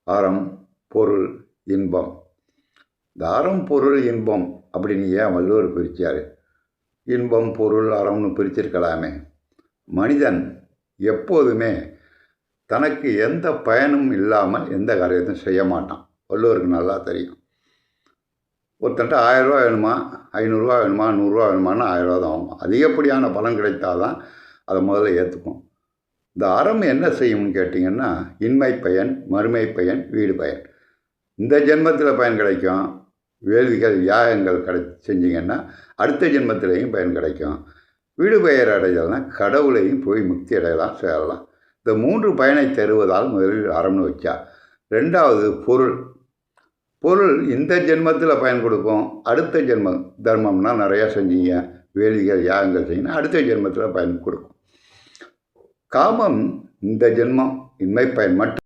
அறம், பொருள், இன்பம். இந்த அறம், பொருள், இன்பம் அப்படின்னு ஏன் வள்ளுவர் பிரித்தார்? இன்பம், பொருள், அறம்னு பிரிச்சிருக்கலாமே. மனிதன் எப்போதுமே தனக்கு எந்த பயனும் இல்லாமல் எந்த காரியத்தையும் செய்ய மாட்டான். வள்ளுவருக்கு நல்லா தெரியும். ஒருத்தன்ட்ட 1000 ரூபா வேணுமா, 500 ரூபா வேணுமா, 100 ரூபா வேணுமான்னு 1000 ரூபா தான் ஆகும். அதிகப்படியான பலன் கிடைத்தாதான் அதை முதல்ல ஏற்றுக்கும். இந்த அறம் என்ன செய்யும்னு கேட்டிங்கன்னா, இன்மை பயன், மறுமை பயன், வீடு பயன். இந்த ஜென்மத்தில் பயன் கிடைக்கும். வேள்விகள் யாகங்கள் செஞ்சிங்கன்னா அடுத்த ஜென்மத்திலையும் பயன் கிடைக்கும். வீடு பெயர் அடைதல்னா கடவுளையும் போய் முக்தி அடையலாம், சேரலாம். இந்த 3 பயனை தருவதால் முதலில் அறம்னு வச்சா. 2வது பொருள். பொருள் இந்த ஜென்மத்தில் பயன் கொடுக்கும். அடுத்த ஜென்மம் தர்மம்னா நிறையா செஞ்சீங்க, வேள்விகள் யாகங்கள் செய்யணும், அடுத்த ஜென்மத்தில் பயன் கொடுக்கும். காமம் இந்த ஜென்மம் இன்மை பயன் மட்டும்